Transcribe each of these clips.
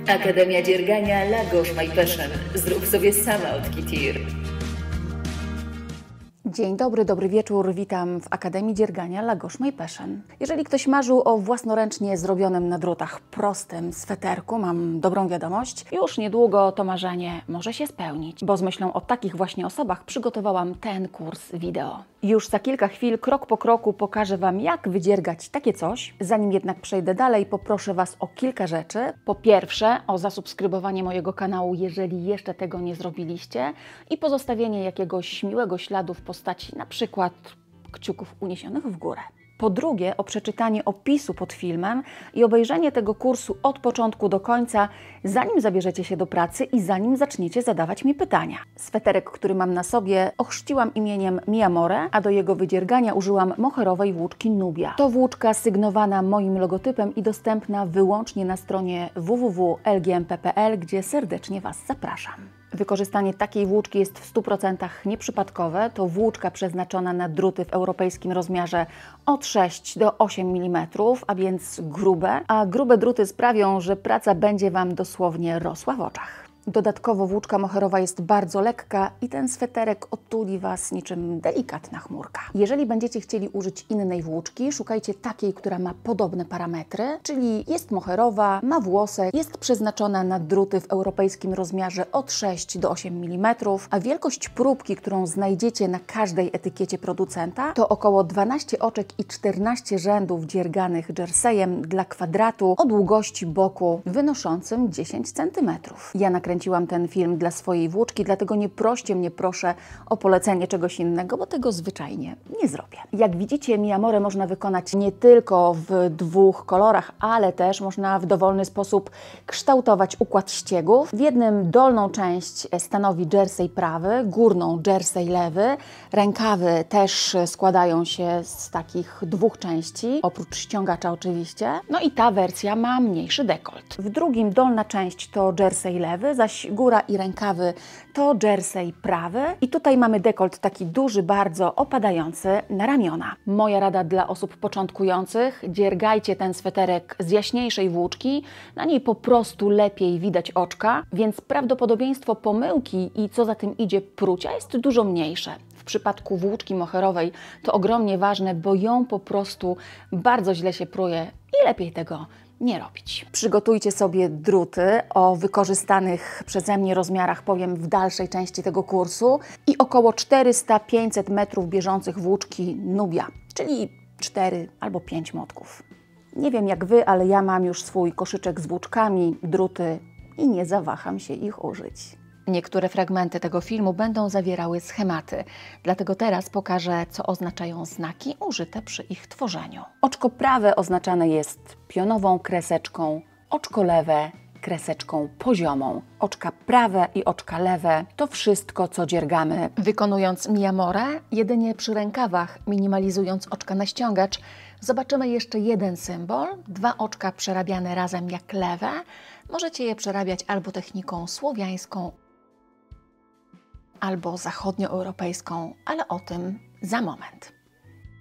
Akademia Dziergania La Gauche My Passion. Zrób sobie sama od Kitir. Dzień dobry, dobry wieczór. Witam w Akademii Dziergania La Gauche My Passion. Jeżeli ktoś marzył o własnoręcznie zrobionym na drutach prostym sweterku, mam dobrą wiadomość. Już niedługo to marzenie może się spełnić, bo z myślą o takich właśnie osobach przygotowałam ten kurs wideo. Już za kilka chwil, krok po kroku pokażę Wam, jak wydziergać takie coś. Zanim jednak przejdę dalej, poproszę Was o kilka rzeczy. Po pierwsze, o zasubskrybowanie mojego kanału, jeżeli jeszcze tego nie zrobiliście, i pozostawienie jakiegoś miłego śladu w postaci na przykład kciuków uniesionych w górę. Po drugie, o przeczytanie opisu pod filmem i obejrzenie tego kursu od początku do końca, zanim zabierzecie się do pracy i zanim zaczniecie zadawać mi pytania. Sweterek, który mam na sobie, ochrzciłam imieniem Mi Amore, a do jego wydziergania użyłam moherowej włóczki Nubia. To włóczka sygnowana moim logotypem i dostępna wyłącznie na stronie www.lgmp.pl, gdzie serdecznie Was zapraszam. Wykorzystanie takiej włóczki jest w 100% nieprzypadkowe. To włóczka przeznaczona na druty w europejskim rozmiarze od 6 do 8 mm, a więc grube. A grube druty sprawią, że praca będzie Wam dosłownie rosła w oczach. Dodatkowo włóczka moherowa jest bardzo lekka i ten sweterek otuli Was niczym delikatna chmurka. Jeżeli będziecie chcieli użyć innej włóczki, szukajcie takiej, która ma podobne parametry, czyli jest moherowa, ma włosek, jest przeznaczona na druty w europejskim rozmiarze od 6 do 8 mm, a wielkość próbki, którą znajdziecie na każdej etykiecie producenta, to około 12 oczek i 14 rzędów dzierganych jerseyem dla kwadratu o długości boku wynoszącym 10 cm. Ja nakręciłam ten film dla swojej włóczki, dlatego nie proście mnie, proszę, o polecenie czegoś innego, bo tego zwyczajnie nie zrobię. Jak widzicie, Mi Amore można wykonać nie tylko w dwóch kolorach, ale też można w dowolny sposób kształtować układ ściegów. W jednym dolną część stanowi jersey prawy, górną jersey lewy. Rękawy też składają się z takich dwóch części, oprócz ściągacza oczywiście. No i ta wersja ma mniejszy dekolt. W drugim dolna część to jersey lewy, zaś góra i rękawy to jersey prawy. I tutaj mamy dekolt taki duży, bardzo opadający na ramiona. Moja rada dla osób początkujących: dziergajcie ten sweterek z jaśniejszej włóczki, na niej po prostu lepiej widać oczka, więc prawdopodobieństwo pomyłki i co za tym idzie prucia jest dużo mniejsze. W przypadku włóczki moherowej to ogromnie ważne, bo ją po prostu bardzo źle się pruje i lepiej tego nie robić. Przygotujcie sobie druty. O wykorzystanych przeze mnie rozmiarach powiem w dalszej części tego kursu i około 400-500 metrów bieżących włóczki Nubia, czyli 4 albo 5 młotków. Nie wiem jak Wy, ale ja mam już swój koszyczek z włóczkami, druty i nie zawaham się ich użyć. Niektóre fragmenty tego filmu będą zawierały schematy, dlatego teraz pokażę, co oznaczają znaki użyte przy ich tworzeniu. Oczko prawe oznaczane jest pionową kreseczką, oczko lewe kreseczką poziomą. Oczka prawe i oczka lewe to wszystko, co dziergamy. Wykonując Mi Amore, jedynie przy rękawach, minimalizując oczka na ściągacz, zobaczymy jeszcze jeden symbol, dwa oczka przerabiane razem jak lewe. Możecie je przerabiać albo techniką słowiańską, albo zachodnioeuropejską, ale o tym za moment.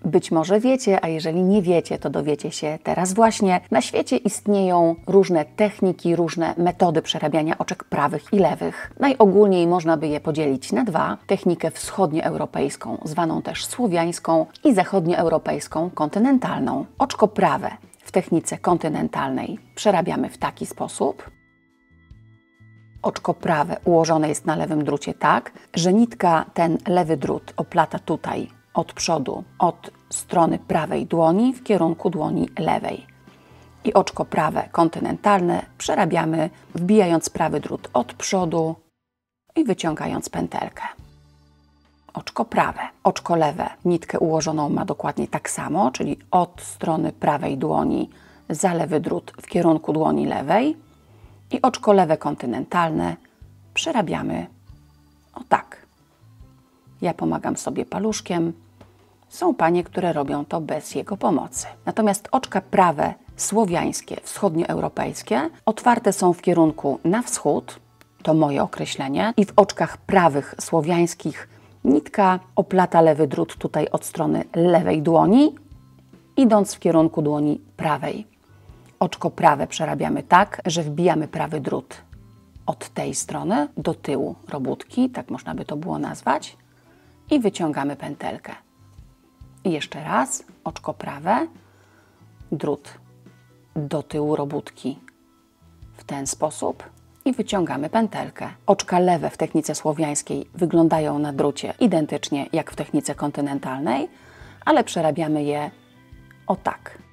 Być może wiecie, a jeżeli nie wiecie, to dowiecie się teraz właśnie. Na świecie istnieją różne techniki, różne metody przerabiania oczek prawych i lewych. Najogólniej można by je podzielić na dwa. Technikę wschodnioeuropejską, zwaną też słowiańską, i zachodnioeuropejską, kontynentalną. Oczko prawe w technice kontynentalnej przerabiamy w taki sposób. Oczko prawe ułożone jest na lewym drucie tak, że nitka ten lewy drut oplata tutaj od przodu, od strony prawej dłoni w kierunku dłoni lewej. I oczko prawe kontynentalne przerabiamy, wbijając prawy drut od przodu i wyciągając pętelkę. Oczko prawe. Oczko lewe nitkę ułożoną ma dokładnie tak samo, czyli od strony prawej dłoni za lewy drut w kierunku dłoni lewej. I oczko lewe kontynentalne przerabiamy o tak. Ja pomagam sobie paluszkiem. Są panie, które robią to bez jego pomocy. Natomiast oczka prawe słowiańskie, wschodnioeuropejskie otwarte są w kierunku na wschód, to moje określenie, i w oczkach prawych słowiańskich nitka oplata lewy drut tutaj od strony lewej dłoni, idąc w kierunku dłoni prawej. Oczko prawe przerabiamy tak, że wbijamy prawy drut od tej strony do tyłu robótki, tak można by to było nazwać, i wyciągamy pętelkę. I jeszcze raz, oczko prawe, drut do tyłu robótki w ten sposób i wyciągamy pętelkę. Oczka lewe w technice słowiańskiej wyglądają na drucie identycznie jak w technice kontynentalnej, ale przerabiamy je o tak.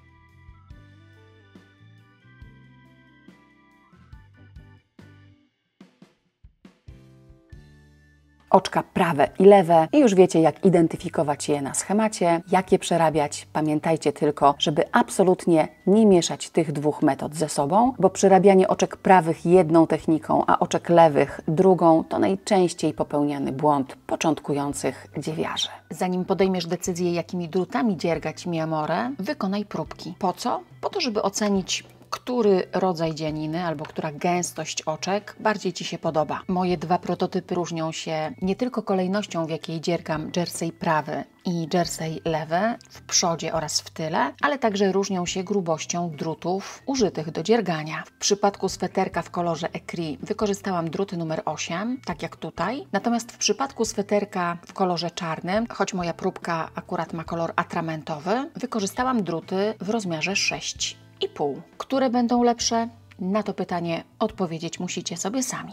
Oczka prawe i lewe i już wiecie, jak identyfikować je na schemacie, jak je przerabiać. Pamiętajcie tylko, żeby absolutnie nie mieszać tych dwóch metod ze sobą, bo przerabianie oczek prawych jedną techniką, a oczek lewych drugą to najczęściej popełniany błąd początkujących dziewiarzy. Zanim podejmiesz decyzję, jakimi drutami dziergać mi amore, wykonaj próbki. Po co? Po to, żeby ocenić, który rodzaj dzianiny albo która gęstość oczek bardziej Ci się podoba. Moje dwa prototypy różnią się nie tylko kolejnością, w jakiej dziergam jersey prawy i jersey lewy w przodzie oraz w tyle, ale także różnią się grubością drutów użytych do dziergania. W przypadku sweterka w kolorze Ecri wykorzystałam druty numer 8, tak jak tutaj. Natomiast w przypadku sweterka w kolorze czarnym, choć moja próbka akurat ma kolor atramentowy, wykorzystałam druty w rozmiarze 6,5. Które będą lepsze? Na to pytanie odpowiedzieć musicie sobie sami.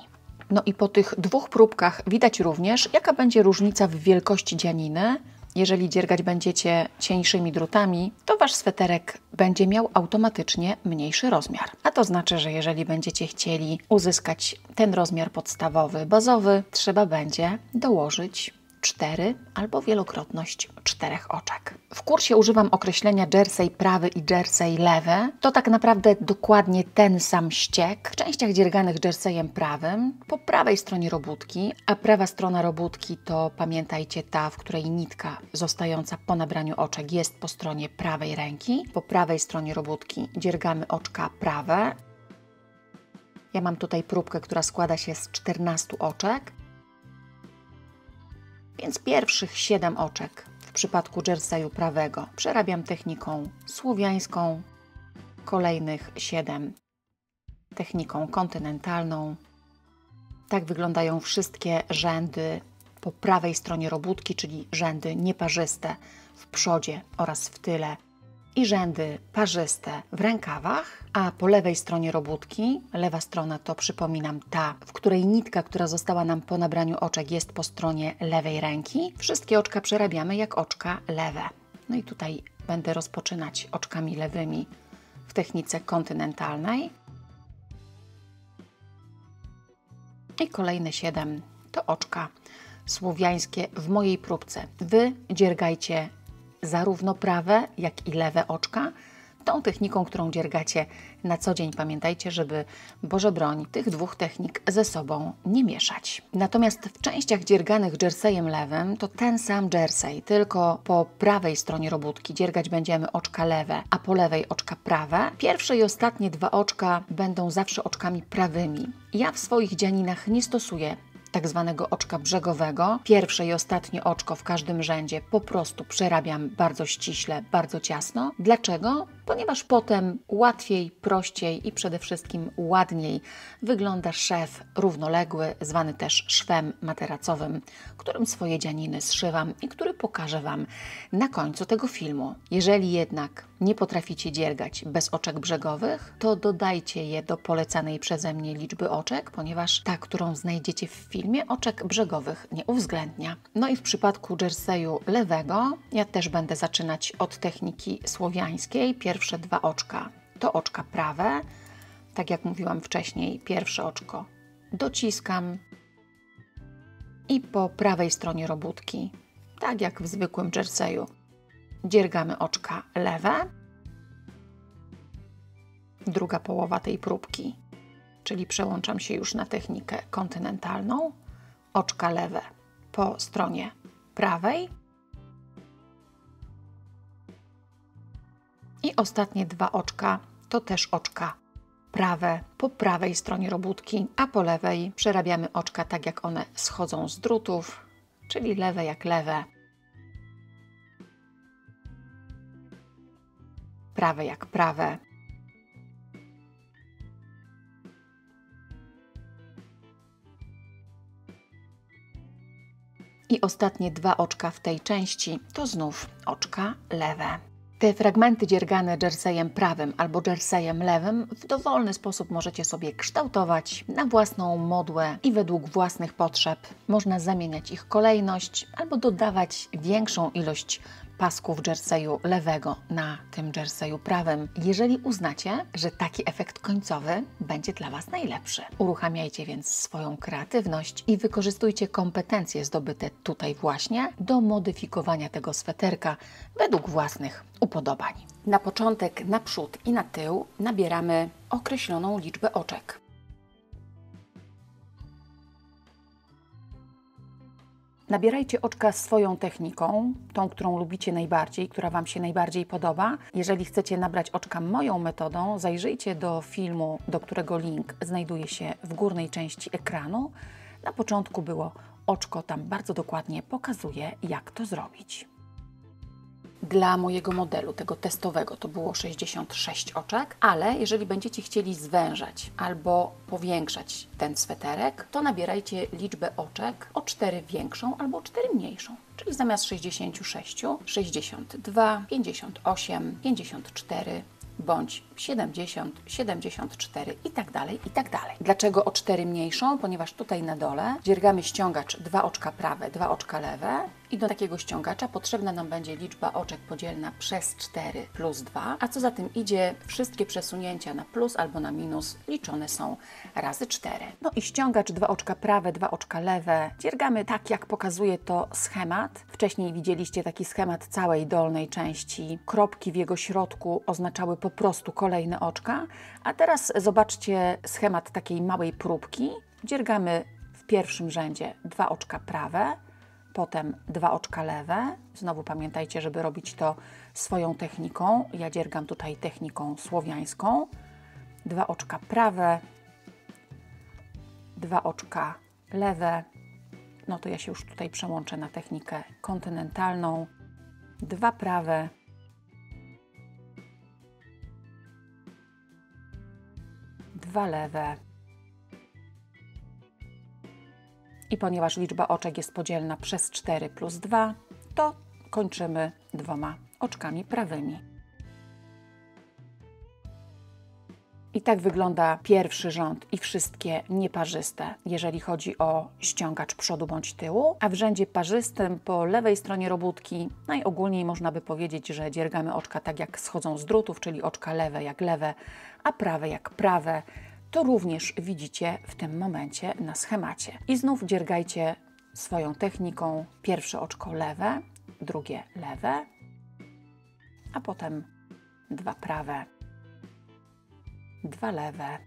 No i po tych dwóch próbkach widać również, jaka będzie różnica w wielkości dzianiny. Jeżeli dziergać będziecie cieńszymi drutami, to Wasz sweterek będzie miał automatycznie mniejszy rozmiar. A to znaczy, że jeżeli będziecie chcieli uzyskać ten rozmiar podstawowy, bazowy, trzeba będzie dołożyć 4 albo wielokrotność 4 oczek. W kursie używam określenia jersey prawy i jersey lewy. To tak naprawdę dokładnie ten sam ściek w częściach dzierganych jerseyem prawym po prawej stronie robótki, a prawa strona robótki to, pamiętajcie, ta, w której nitka zostająca po nabraniu oczek jest po stronie prawej ręki. Po prawej stronie robótki dziergamy oczka prawe. Ja mam tutaj próbkę, która składa się z 14 oczek. Więc pierwszych 7 oczek w przypadku jerseyu prawego przerabiam techniką słowiańską, kolejnych 7 techniką kontynentalną. Tak wyglądają wszystkie rzędy po prawej stronie robótki, czyli rzędy nieparzyste w przodzie oraz w tyle i rzędy parzyste w rękawach, a po lewej stronie robótki, lewa strona to, przypominam, ta, w której nitka, która została nam po nabraniu oczek, jest po stronie lewej ręki. Wszystkie oczka przerabiamy jak oczka lewe. No i tutaj będę rozpoczynać oczkami lewymi w technice kontynentalnej. I kolejne 7 to oczka słowiańskie w mojej próbce. Wy dziergajcie zarówno prawe, jak i lewe oczka tą techniką, którą dziergacie na co dzień. Pamiętajcie, żeby, Boże broń, tych dwóch technik ze sobą nie mieszać. Natomiast w częściach dzierganych jerseyem lewym to ten sam jersey, tylko po prawej stronie robótki dziergać będziemy oczka lewe, a po lewej oczka prawe. Pierwsze i ostatnie 2 oczka będą zawsze oczkami prawymi. Ja w swoich dzianinach nie stosuję tak zwanego oczka brzegowego. Pierwsze i ostatnie oczko w każdym rzędzie po prostu przerabiam bardzo ściśle, bardzo ciasno. Dlaczego? Ponieważ potem łatwiej, prościej i przede wszystkim ładniej wygląda szef równoległy, zwany też szwem materacowym, którym swoje dzianiny zszywam i który pokażę Wam na końcu tego filmu. Jeżeli jednak nie potraficie dziergać bez oczek brzegowych, to dodajcie je do polecanej przeze mnie liczby oczek, ponieważ ta, którą znajdziecie w filmie, oczek brzegowych nie uwzględnia. No i w przypadku jerseyu lewego ja też będę zaczynać od techniki słowiańskiej. Pierwsze 2 oczka to oczka prawe. Tak jak mówiłam wcześniej, pierwsze oczko dociskam i po prawej stronie robótki, tak jak w zwykłym jerseyu, dziergamy oczka lewe. Druga połowa tej próbki, czyli przełączam się już na technikę kontynentalną. Oczka lewe po stronie prawej. I ostatnie 2 oczka to też oczka prawe po prawej stronie robótki, a po lewej przerabiamy oczka tak, jak one schodzą z drutów, czyli lewe jak lewe, prawe jak prawe I ostatnie 2 oczka w tej części to znów oczka lewe. Te fragmenty dziergane jerseyem prawym albo jerseyem lewym w dowolny sposób możecie sobie kształtować na własną modłę i według własnych potrzeb. Można zamieniać ich kolejność albo dodawać większą ilość pasków jerseyu lewego na tym jerseyu prawym, jeżeli uznacie, że taki efekt końcowy będzie dla Was najlepszy. Uruchamiajcie więc swoją kreatywność i wykorzystujcie kompetencje zdobyte tutaj właśnie do modyfikowania tego sweterka według własnych upodobań. Na początek na przód i na tył nabieramy określoną liczbę oczek. Nabierajcie oczka swoją techniką, tą, którą lubicie najbardziej, która Wam się najbardziej podoba. Jeżeli chcecie nabrać oczka moją metodą, zajrzyjcie do filmu, do którego link znajduje się w górnej części ekranu. Na początku było oczko, tam bardzo dokładnie pokazuję, jak to zrobić. Dla mojego modelu, tego testowego, to było 66 oczek, ale jeżeli będziecie chcieli zwężać albo powiększać ten sweterek, to nabierajcie liczbę oczek o 4 większą albo o 4 mniejszą. Czyli zamiast 66, 62, 58, 54, bądź 70, 74 i tak dalej, i tak dalej. Dlaczego o 4 mniejszą? Ponieważ tutaj na dole dziergamy ściągacz 2 oczka prawe, 2 oczka lewe i do takiego ściągacza potrzebna nam będzie liczba oczek podzielna przez 4 plus 2, a co za tym idzie, wszystkie przesunięcia na plus albo na minus liczone są razy 4. No i ściągacz 2 oczka prawe, 2 oczka lewe dziergamy tak, jak pokazuje to schemat. Wcześniej widzieliście taki schemat całej dolnej części. Kropki w jego środku oznaczały po prostu kolejne oczka, a teraz zobaczcie schemat takiej małej próbki. Dziergamy w pierwszym rzędzie 2 oczka prawe, potem 2 oczka lewe. Znowu pamiętajcie, żeby robić to swoją techniką. Ja dziergam tutaj techniką słowiańską. 2 oczka prawe, 2 oczka lewe. No to ja się już tutaj przełączę na technikę kontynentalną. 2 prawe, 2 lewe. I ponieważ liczba oczek jest podzielna przez 4 plus 2, to kończymy 2 oczkami prawymi. I tak wygląda pierwszy rząd i wszystkie nieparzyste, jeżeli chodzi o ściągacz przodu bądź tyłu, a w rzędzie parzystym po lewej stronie robótki najogólniej można by powiedzieć, że dziergamy oczka tak jak schodzą z drutów, czyli oczka lewe jak lewe, a prawe jak prawe. To również widzicie w tym momencie na schemacie. I znów dziergajcie swoją techniką. Pierwsze oczko lewe, drugie lewe, a potem 2 prawe, 2 lewe,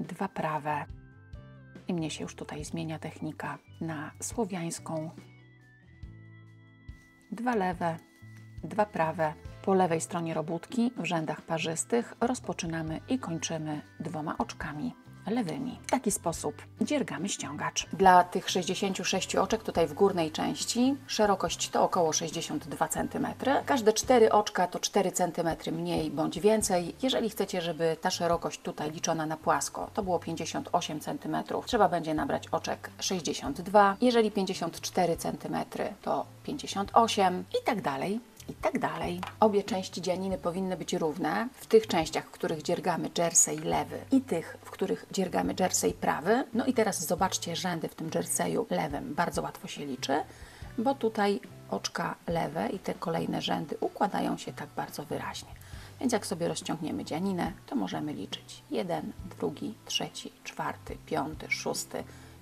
2 prawe. I mnie się już tutaj zmienia technika na słowiańską. 2 lewe, 2 prawe. Po lewej stronie robótki w rzędach parzystych rozpoczynamy i kończymy 2 oczkami lewymi. W taki sposób dziergamy ściągacz. Dla tych 66 oczek tutaj w górnej części szerokość to około 62 cm. Każde 4 oczka to 4 cm mniej bądź więcej. Jeżeli chcecie, żeby ta szerokość tutaj liczona na płasko to było 58 cm, trzeba będzie nabrać oczek 62. Jeżeli 54 cm to 58 i tak dalej. I tak dalej. Obie części dzianiny powinny być równe. W tych częściach, w których dziergamy jersey lewy i tych, w których dziergamy jersey prawy. No i teraz zobaczcie rzędy w tym jerseyu lewym. Bardzo łatwo się liczy, bo tutaj oczka lewe i te kolejne rzędy układają się tak bardzo wyraźnie. Więc jak sobie rozciągniemy dzianinę, to możemy liczyć 1, 2, 3, 4, 5, 6,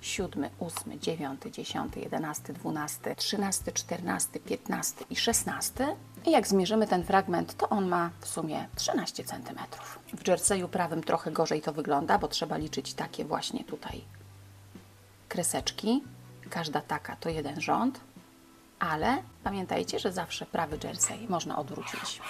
7, 8, 9, 10, 11, 12, 13, 14, 15 i 16. I jak zmierzymy ten fragment, to on ma w sumie 13 cm. W jerseyu prawym trochę gorzej to wygląda, bo trzeba liczyć takie właśnie tutaj kreseczki. Każda taka to jeden rząd, ale pamiętajcie, że zawsze prawy jersey można odwrócić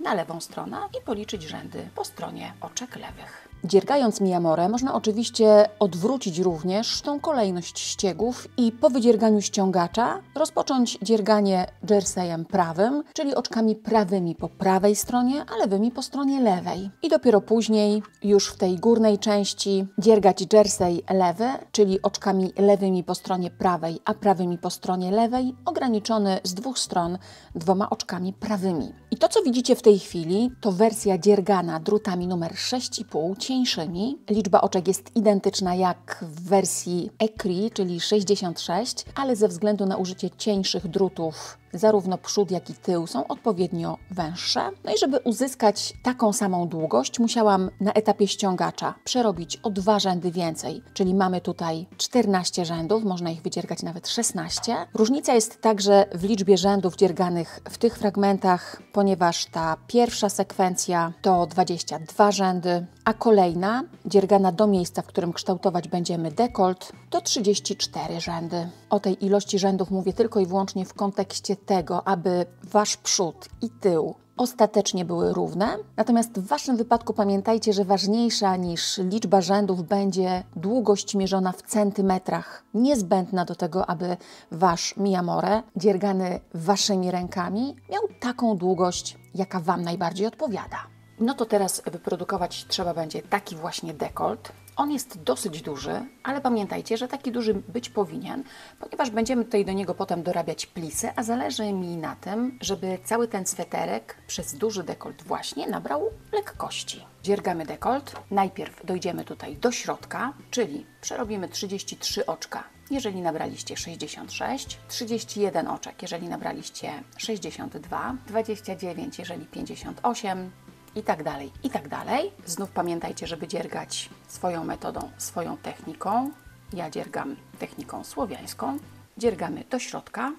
na lewą stronę i policzyć rzędy po stronie oczek lewych. Dziergając Miyamorę można oczywiście odwrócić również tą kolejność ściegów i po wydzierganiu ściągacza rozpocząć dzierganie jerseyem prawym, czyli oczkami prawymi po prawej stronie, a lewymi po stronie lewej. I dopiero później już w tej górnej części dziergać jersey lewy, czyli oczkami lewymi po stronie prawej, a prawymi po stronie lewej, ograniczony z dwóch stron 2 oczkami prawymi. I to, co widzicie w tej chwili, to wersja dziergana drutami numer 6,5, cieńszymi. Liczba oczek jest identyczna jak w wersji ECRI, czyli 66, ale ze względu na użycie cieńszych drutów zarówno przód, jak i tył są odpowiednio węższe. No i żeby uzyskać taką samą długość, musiałam na etapie ściągacza przerobić o 2 rzędy więcej, czyli mamy tutaj 14 rzędów, można ich wydziergać nawet 16. Różnica jest także w liczbie rzędów dzierganych w tych fragmentach, ponieważ ta pierwsza sekwencja to 22 rzędy, a kolejna, dziergana do miejsca, w którym kształtować będziemy dekolt, to 34 rzędy. O tej ilości rzędów mówię tylko i wyłącznie w kontekście tego, aby Wasz przód i tył ostatecznie były równe. Natomiast w Waszym wypadku pamiętajcie, że ważniejsza niż liczba rzędów będzie długość mierzona w centymetrach, niezbędna do tego, aby Wasz Miyamore, dziergany Waszymi rękami, miał taką długość, jaka Wam najbardziej odpowiada. No to teraz wyprodukować trzeba będzie taki właśnie dekolt. On jest dosyć duży, ale pamiętajcie, że taki duży być powinien, ponieważ będziemy tutaj do niego potem dorabiać plisy, a zależy mi na tym, żeby cały ten sweterek przez duży dekolt właśnie nabrał lekkości. Dziergamy dekolt. Najpierw dojdziemy tutaj do środka, czyli przerobimy 33 oczka, jeżeli nabraliście 66, 31 oczek, jeżeli nabraliście 62, 29, jeżeli 58, i tak dalej, i tak dalej. Znów pamiętajcie, żeby dziergać swoją metodą, swoją techniką. Ja dziergam techniką słowiańską. Dziergamy do środka.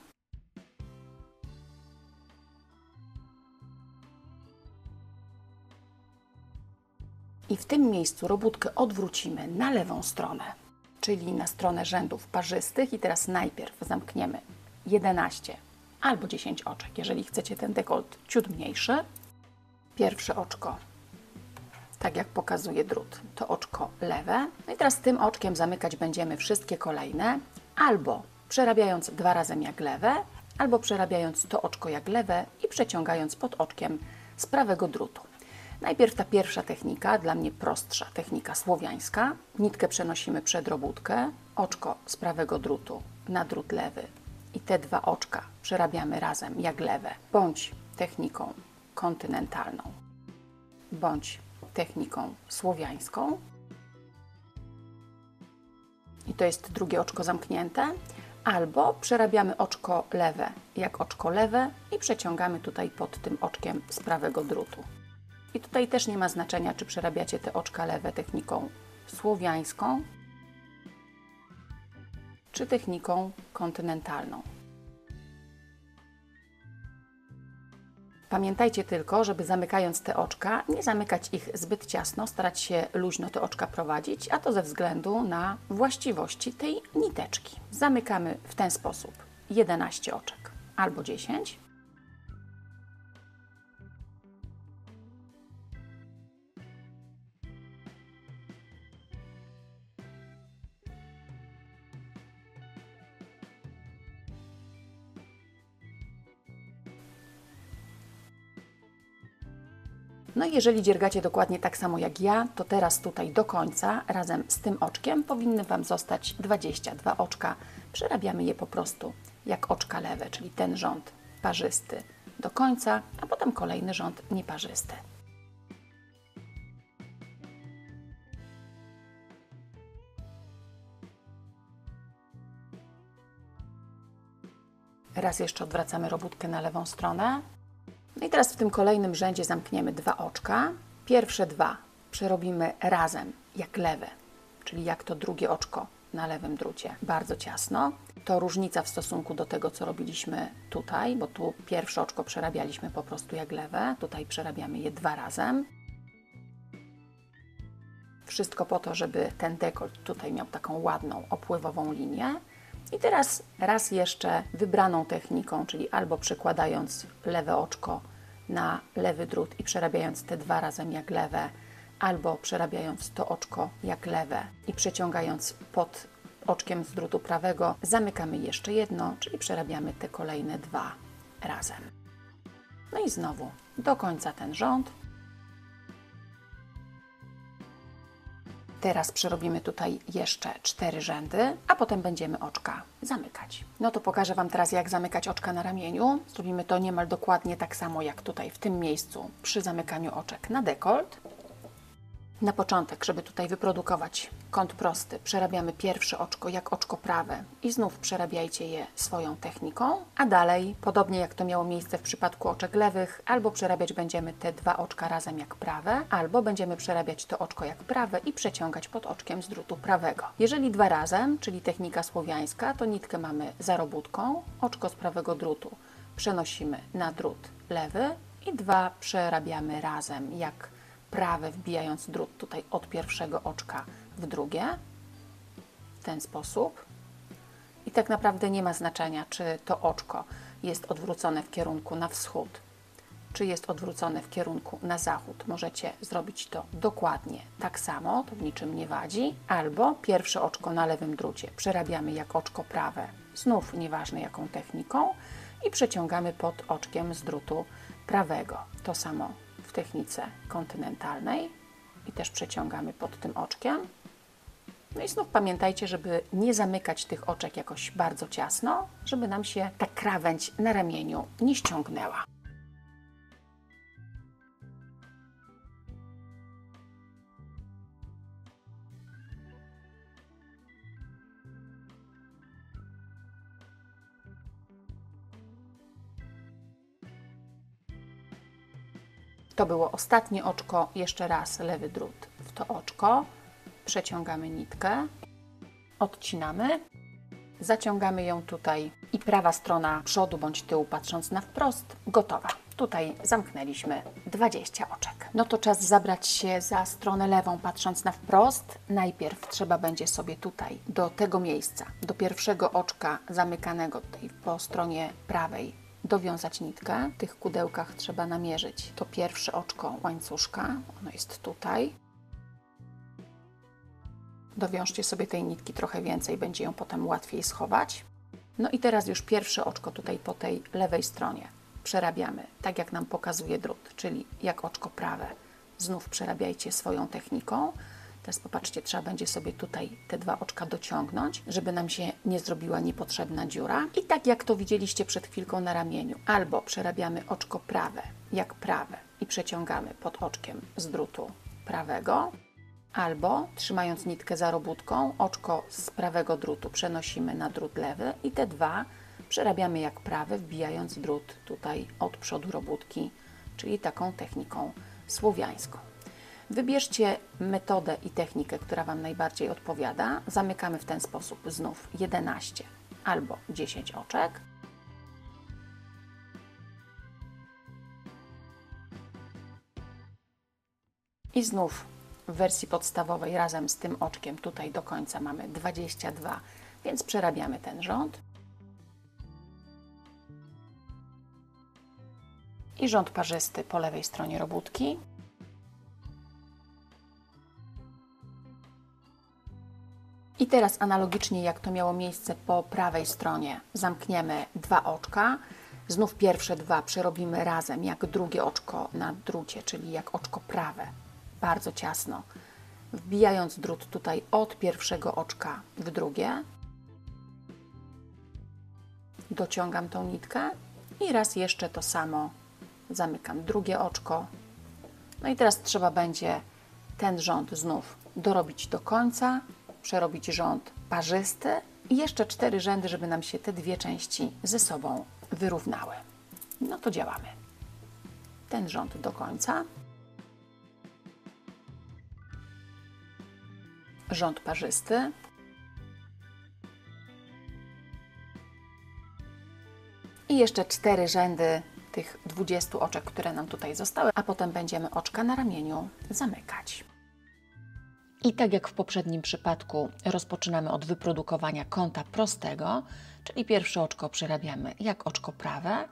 I w tym miejscu robótkę odwrócimy na lewą stronę, czyli na stronę rzędów parzystych. I teraz najpierw zamkniemy 11 albo 10 oczek, jeżeli chcecie ten dekolt ciut mniejszy. Pierwsze oczko, tak jak pokazuje drut, to oczko lewe. No i teraz tym oczkiem zamykać będziemy wszystkie kolejne, albo przerabiając 2 razy jak lewe, albo przerabiając to oczko jak lewe i przeciągając pod oczkiem z prawego drutu. Najpierw ta pierwsza technika, dla mnie prostsza, technika słowiańska. Nitkę przenosimy przed robótkę, oczko z prawego drutu na drut lewy i te 2 oczka przerabiamy razem jak lewe, bądź techniką kontynentalną, bądź techniką słowiańską. I to jest drugie oczko zamknięte. Albo przerabiamy oczko lewe jak oczko lewe i przeciągamy tutaj pod tym oczkiem z prawego drutu. I tutaj też nie ma znaczenia, czy przerabiacie te oczka lewe techniką słowiańską, czy techniką kontynentalną. Pamiętajcie tylko, żeby zamykając te oczka, nie zamykać ich zbyt ciasno, starać się luźno te oczka prowadzić, a to ze względu na właściwości tej niteczki. Zamykamy w ten sposób 11 oczek albo 10. No i jeżeli dziergacie dokładnie tak samo jak ja, to teraz tutaj do końca razem z tym oczkiem powinny Wam zostać 22 oczka. Przerabiamy je po prostu jak oczka lewe, czyli ten rząd parzysty do końca, a potem kolejny rząd nieparzysty. Raz jeszcze odwracamy robótkę na lewą stronę. No i teraz w tym kolejnym rzędzie zamkniemy 2 oczka. Pierwsze 2 przerobimy razem jak lewe, czyli jak to drugie oczko na lewym drucie, bardzo ciasno. To różnica w stosunku do tego, co robiliśmy tutaj, bo tu pierwsze oczko przerabialiśmy po prostu jak lewe, tutaj przerabiamy je 2 razem. Wszystko po to, żeby ten dekolt tutaj miał taką ładną, opływową linię. I teraz raz jeszcze wybraną techniką, czyli albo przekładając lewe oczko na lewy drut i przerabiając te 2 razem jak lewe, albo przerabiając to oczko jak lewe i przeciągając pod oczkiem z drutu prawego, zamykamy jeszcze jedno, czyli przerabiamy te kolejne dwa razem. No i znowu do końca ten rząd. Teraz przerobimy tutaj jeszcze 4 rzędy, a potem będziemy oczka zamykać. No to pokażę Wam teraz, jak zamykać oczka na ramieniu. Zrobimy to niemal dokładnie tak samo jak tutaj w tym miejscu przy zamykaniu oczek na dekolt. Na początek, żeby tutaj wyprodukować kąt prosty, przerabiamy pierwsze oczko jak oczko prawe i znów przerabiajcie je swoją techniką, a dalej, podobnie jak to miało miejsce w przypadku oczek lewych, albo przerabiać będziemy te 2 oczka razem jak prawe, albo będziemy przerabiać to oczko jak prawe i przeciągać pod oczkiem z drutu prawego. Jeżeli 2 razem, czyli technika słowiańska, to nitkę mamy za robótką, oczko z prawego drutu przenosimy na drut lewy i 2 przerabiamy razem jak prawe, wbijając drut tutaj od pierwszego oczka w drugie, w ten sposób. I tak naprawdę nie ma znaczenia, czy to oczko jest odwrócone w kierunku na wschód, czy jest odwrócone w kierunku na zachód. Możecie zrobić to dokładnie tak samo, to w niczym nie wadzi, albo pierwsze oczko na lewym drucie przerabiamy jak oczko prawe, znów nieważne jaką techniką, i przeciągamy pod oczkiem z drutu prawego. To samo w technice kontynentalnej i też przeciągamy pod tym oczkiem. No i znów pamiętajcie, żeby nie zamykać tych oczek jakoś bardzo ciasno, żeby nam się ta krawędź na ramieniu nie ściągnęła. To było ostatnie oczko, jeszcze raz lewy drut w to oczko, przeciągamy nitkę, odcinamy, zaciągamy ją tutaj i prawa strona przodu bądź tyłu patrząc na wprost, gotowa. Tutaj zamknęliśmy 20 oczek. No to czas zabrać się za stronę lewą patrząc na wprost. Najpierw trzeba będzie sobie tutaj do tego miejsca, do pierwszego oczka zamykanego tutaj po stronie prawej dowiązać nitkę. W tych kudełkach trzeba namierzyć to pierwsze oczko łańcuszka, ono jest tutaj. Dowiążcie sobie tej nitki trochę więcej, będzie ją potem łatwiej schować. No i teraz już pierwsze oczko tutaj po tej lewej stronie przerabiamy, tak jak nam pokazuje drut, czyli jak oczko prawe. Znów przerabiajcie swoją techniką. Teraz popatrzcie, trzeba będzie sobie tutaj te 2 oczka dociągnąć, żeby nam się nie zrobiła niepotrzebna dziura. I tak jak to widzieliście przed chwilką na ramieniu, albo przerabiamy oczko prawe jak prawe i przeciągamy pod oczkiem z drutu prawego, albo trzymając nitkę za robótką, oczko z prawego drutu przenosimy na drut lewy i te 2 przerabiamy jak prawe, wbijając drut tutaj od przodu robótki, czyli taką techniką słowiańską. Wybierzcie metodę i technikę, która Wam najbardziej odpowiada. Zamykamy w ten sposób znów 11 albo 10 oczek. I znów w wersji podstawowej razem z tym oczkiem tutaj do końca mamy 22, więc przerabiamy ten rząd. I rząd parzysty po lewej stronie robótki. I teraz analogicznie jak to miało miejsce po prawej stronie, zamkniemy 2 oczka. Znów pierwsze 2 przerobimy razem jak drugie oczko na drucie, czyli jak oczko prawe, bardzo ciasno. Wbijając drut tutaj od pierwszego oczka w drugie. Dociągam tą nitkę i raz jeszcze to samo. Zamykam drugie oczko. No i teraz trzeba będzie ten rząd znów dorobić do końca, przerobić rząd parzysty i jeszcze 4 rzędy, żeby nam się te 2 części ze sobą wyrównały. No to działamy. Ten rząd do końca. Rząd parzysty. I jeszcze 4 rzędy tych 20 oczek, które nam tutaj zostały, a potem będziemy oczka na ramieniu zamykać. I tak jak w poprzednim przypadku rozpoczynamy od wyprodukowania kąta prostego, czyli pierwsze oczko przerabiamy jak oczko prawe,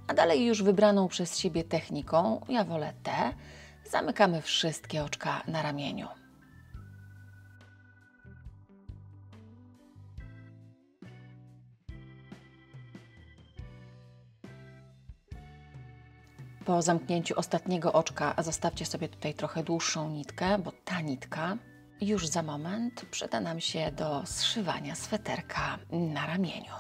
a dalej już wybraną przez siebie techniką, ja wolę tę, Zamykamy wszystkie oczka na ramieniu. Po zamknięciu ostatniego oczka zostawcie sobie tutaj trochę dłuższą nitkę, bo ta nitka już za moment przyda nam się do zszywania sweterka na ramieniu.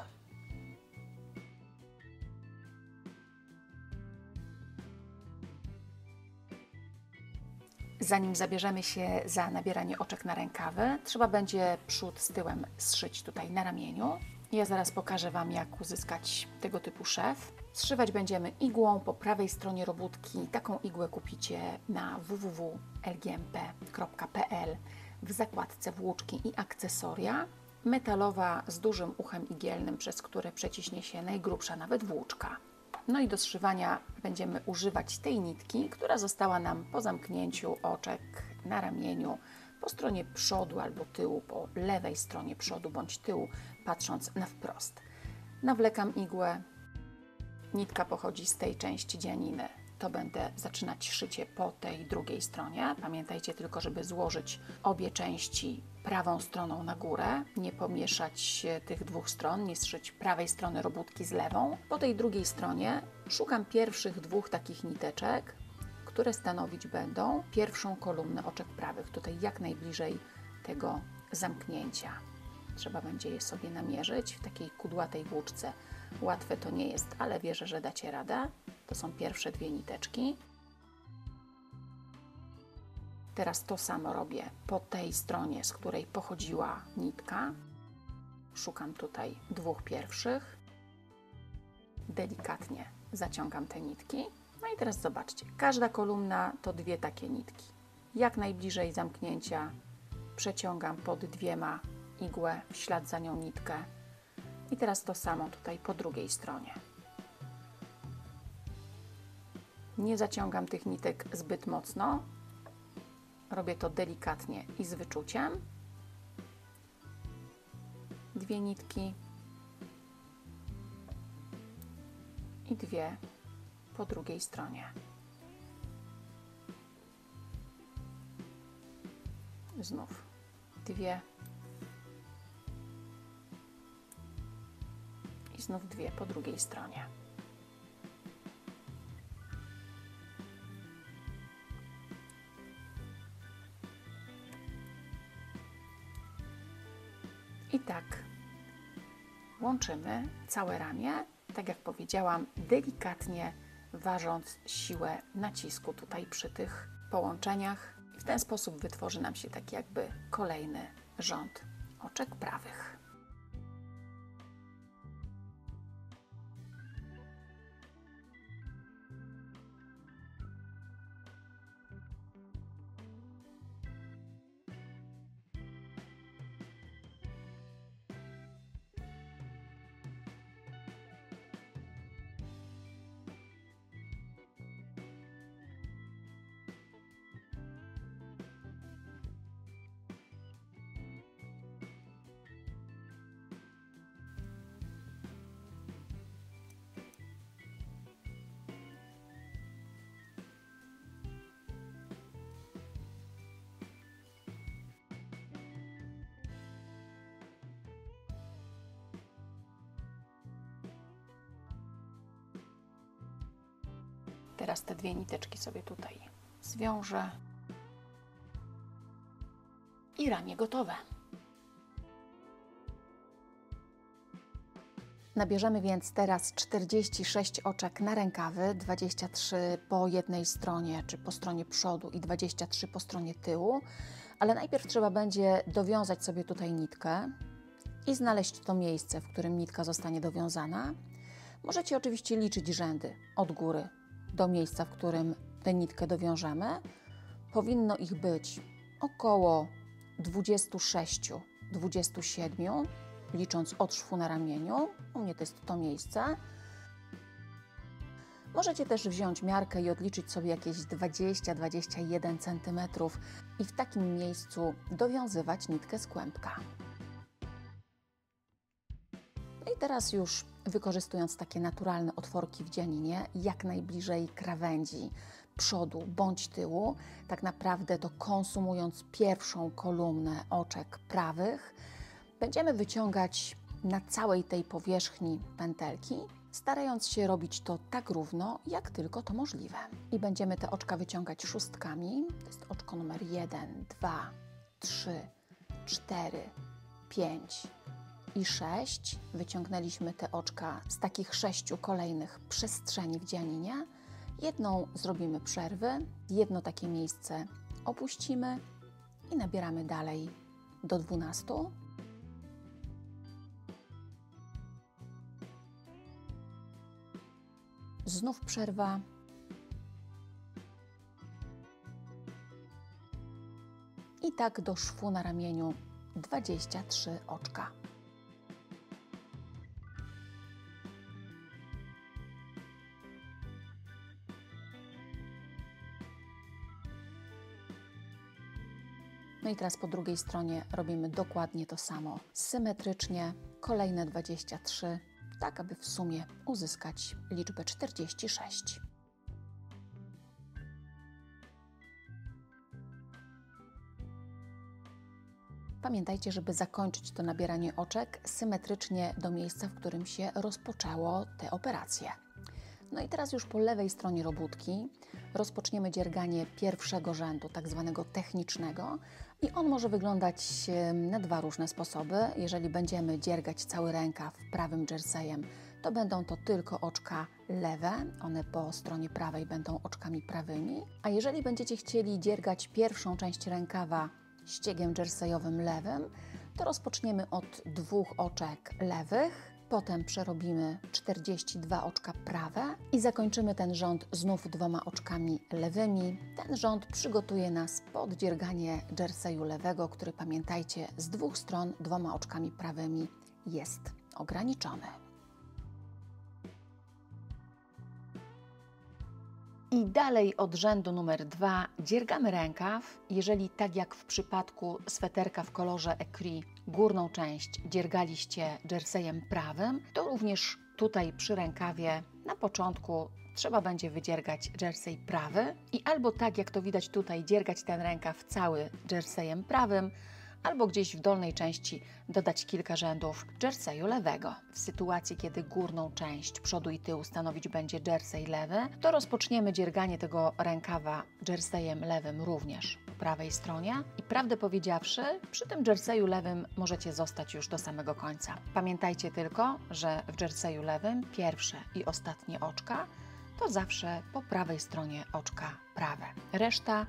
Zanim zabierzemy się za nabieranie oczek na rękawy, trzeba będzie przód z tyłem zszyć tutaj na ramieniu. Ja zaraz pokażę Wam, jak uzyskać tego typu szef. Zszywać będziemy igłą po prawej stronie robótki. Taką igłę kupicie na www.lgmp.pl w zakładce włóczki i akcesoria. Metalowa z dużym uchem igielnym, przez które przeciśnie się najgrubsza nawet włóczka. No i do zszywania będziemy używać tej nitki, która została nam po zamknięciu oczek na ramieniu po stronie przodu albo tyłu, po lewej stronie przodu bądź tyłu, patrząc na wprost. Nawlekam igłę. Nitka pochodzi z tej części dzianiny. To będę zaczynać szycie po tej drugiej stronie. Pamiętajcie tylko, żeby złożyć obie części prawą stroną na górę, nie pomieszać tych dwóch stron, nie zszyć prawej strony robótki z lewą. Po tej drugiej stronie szukam pierwszych dwóch takich niteczek, które stanowić będą pierwszą kolumnę oczek prawych, tutaj jak najbliżej tego zamknięcia. Trzeba będzie je sobie namierzyć w takiej kudłatej włóczce. Łatwe to nie jest, ale wierzę, że dacie radę. To są pierwsze dwie niteczki. Teraz to samo robię po tej stronie, z której pochodziła nitka. Szukam tutaj dwóch pierwszych. Delikatnie zaciągam te nitki. No i teraz zobaczcie, każda kolumna to dwie takie nitki. Jak najbliżej zamknięcia przeciągam pod dwiema igłę, w ślad za nią nitkę. I teraz to samo tutaj po drugiej stronie. Nie zaciągam tych nitek zbyt mocno. Robię to delikatnie i z wyczuciem. Dwie nitki i dwie po drugiej stronie. Znów dwie i znów dwie po drugiej stronie. I tak łączymy całe ramię, tak jak powiedziałam, delikatnie ważąc siłę nacisku tutaj przy tych połączeniach. W ten sposób wytworzy nam się taki jakby kolejny rząd oczek prawych. Teraz te dwie niteczki sobie tutaj zwiążę i ramię gotowe. Nabierzemy więc teraz 46 oczek na rękawy, 23 po jednej stronie, czy po stronie przodu i 23 po stronie tyłu, ale najpierw trzeba będzie dowiązać sobie tutaj nitkę i znaleźć to miejsce, w którym nitka zostanie dowiązana. Możecie oczywiście liczyć rzędy od góry do miejsca, w którym tę nitkę dowiążemy. Powinno ich być około 26-27, licząc od szwu na ramieniu. U mnie to jest to miejsce. Możecie też wziąć miarkę i odliczyć sobie jakieś 20-21 cm i w takim miejscu dowiązywać nitkę z kłębka. I teraz już wykorzystując takie naturalne otworki w dzianinie, jak najbliżej krawędzi przodu bądź tyłu, tak naprawdę to konsumując pierwszą kolumnę oczek prawych, będziemy wyciągać na całej tej powierzchni pętelki, starając się robić to tak równo, jak tylko to możliwe. I będziemy te oczka wyciągać szóstkami. To jest oczko numer 1, 2, 3, 4, 5 i 6. Wyciągnęliśmy te oczka z takich 6 kolejnych przestrzeni w dzianinie. Jedną zrobimy przerwy, jedno takie miejsce opuścimy i nabieramy dalej do 12. Znów przerwa. I tak do szwu na ramieniu 23 oczka. No i teraz po drugiej stronie robimy dokładnie to samo, symetrycznie, kolejne 23, tak aby w sumie uzyskać liczbę 46. Pamiętajcie, żeby zakończyć to nabieranie oczek symetrycznie do miejsca, w którym się rozpoczęło te operacje. No i teraz już po lewej stronie robótki rozpoczniemy dzierganie pierwszego rzędu, tak zwanego technicznego, i on może wyglądać na dwa różne sposoby. Jeżeli będziemy dziergać cały rękaw prawym jerseyem, to będą to tylko oczka lewe, one po stronie prawej będą oczkami prawymi, a jeżeli będziecie chcieli dziergać pierwszą część rękawa ściegiem jerseyowym lewym, to rozpoczniemy od 2 oczek lewych, potem przerobimy 42 oczka prawe i zakończymy ten rząd znów 2 oczkami lewymi. Ten rząd przygotuje nas pod dzierganie jerseyu lewego, który, pamiętajcie, z 2 stron 2 oczkami prawymi jest ograniczony. I dalej od rzędu numer 2 dziergamy rękaw. Jeżeli tak jak w przypadku sweterka w kolorze ecru górną część dziergaliście jerseyem prawym, to również tutaj przy rękawie na początku trzeba będzie wydziergać jersey prawy i albo tak jak to widać tutaj dziergać ten rękaw cały jerseyem prawym, albo gdzieś w dolnej części dodać kilka rzędów jerseyu lewego. W sytuacji, kiedy górną część przodu i tyłu stanowić będzie jersey lewy, to rozpoczniemy dzierganie tego rękawa jerseyem lewym również po prawej stronie i prawdę powiedziawszy, przy tym jerseyu lewym możecie zostać już do samego końca. Pamiętajcie tylko, że w jerseyu lewym pierwsze i ostatnie oczka to zawsze po prawej stronie oczka prawe. Reszta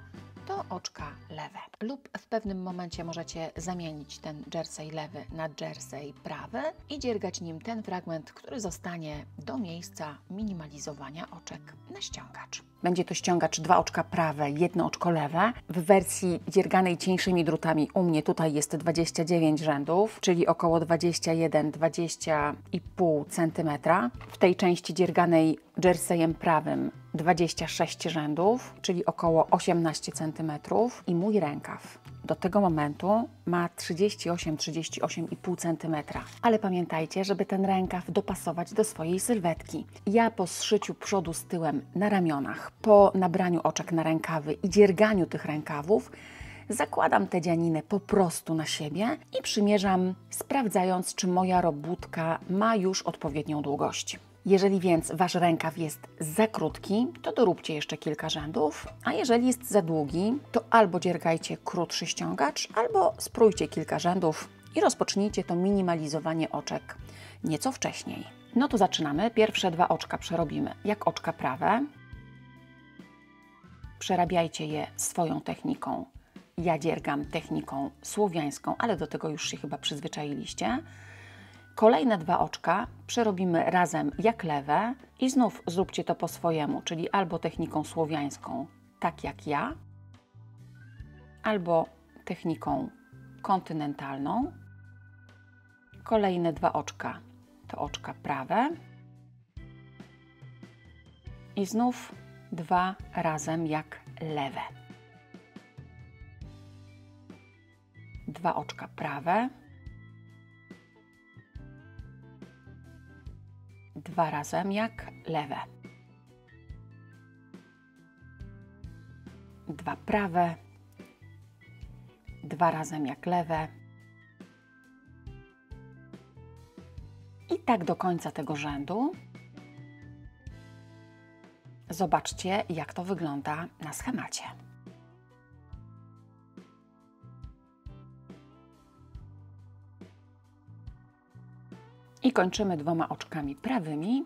to oczka lewe. Lub w pewnym momencie możecie zamienić ten jersey lewy na jersey prawy i dziergać nim ten fragment, który zostanie do miejsca minimalizowania oczek na ściągacz. Będzie to ściągacz 2 oczka prawe, 1 oczko lewe. W wersji dzierganej cieńszymi drutami u mnie tutaj jest 29 rzędów, czyli około 21-20,5 cm. W tej części dzierganej jerseyem prawym 26 rzędów, czyli około 18 cm i mój rękaw do tego momentu ma 38-38,5 cm. Ale pamiętajcie, żeby ten rękaw dopasować do swojej sylwetki. Ja po zszyciu przodu z tyłem na ramionach, po nabraniu oczek na rękawy i dzierganiu tych rękawów, zakładam tę dzianinę po prostu na siebie i przymierzam, sprawdzając, czy moja robótka ma już odpowiednią długość. Jeżeli więc Wasz rękaw jest za krótki, to doróbcie jeszcze kilka rzędów, a jeżeli jest za długi, to albo dziergajcie krótszy ściągacz, albo sprójcie kilka rzędów i rozpocznijcie to minimalizowanie oczek nieco wcześniej. No to zaczynamy. Pierwsze 2 oczka przerobimy jak oczka prawe. Przerabiajcie je swoją techniką. Ja dziergam techniką słowiańską, ale do tego już się chyba przyzwyczailiście. Kolejne 2 oczka przerobimy razem jak lewe i znów zróbcie to po swojemu, czyli albo techniką słowiańską, tak jak ja, albo techniką kontynentalną. Kolejne 2 oczka to oczka prawe i znów 2 razem jak lewe. 2 oczka prawe, 2 razem jak lewe. dwa prawe, dwa razem jak lewe. I tak do końca tego rzędu. Zobaczcie, jak to wygląda na schemacie. I kończymy dwoma oczkami prawymi.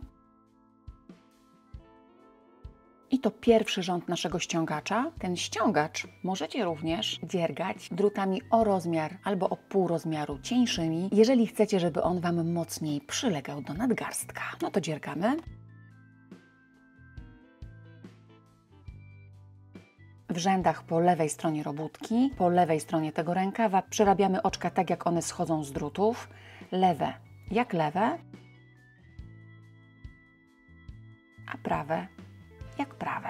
I to pierwszy rząd naszego ściągacza. Ten ściągacz możecie również dziergać drutami o rozmiar albo o pół rozmiaru cieńszymi, jeżeli chcecie, żeby on Wam mocniej przylegał do nadgarstka. No to dziergamy. W rzędach po lewej stronie robótki, po lewej stronie tego rękawa przerabiamy oczka tak, jak one schodzą z drutów. Lewe jak lewe, a prawe jak prawe.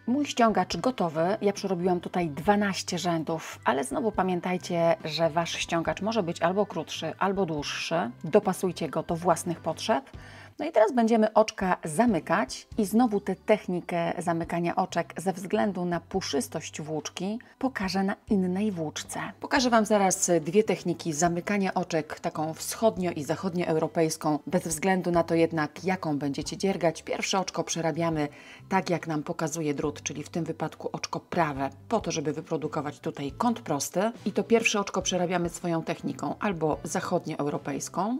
Mój ściągacz gotowy. Ja przerobiłam tutaj 12 rzędów, ale znowu pamiętajcie, że Wasz ściągacz może być albo krótszy, albo dłuższy. Dopasujcie go do własnych potrzeb. No i teraz będziemy oczka zamykać i znowu tę technikę zamykania oczek ze względu na puszystość włóczki pokażę na innej włóczce. Pokażę Wam zaraz dwie techniki zamykania oczek, taką wschodnio- i zachodnioeuropejską, bez względu na to jednak, jaką będziecie dziergać. Pierwsze oczko przerabiamy tak, jak nam pokazuje drut, czyli w tym wypadku oczko prawe, po to, żeby wyprodukować tutaj kąt prosty. I to pierwsze oczko przerabiamy swoją techniką albo zachodnioeuropejską,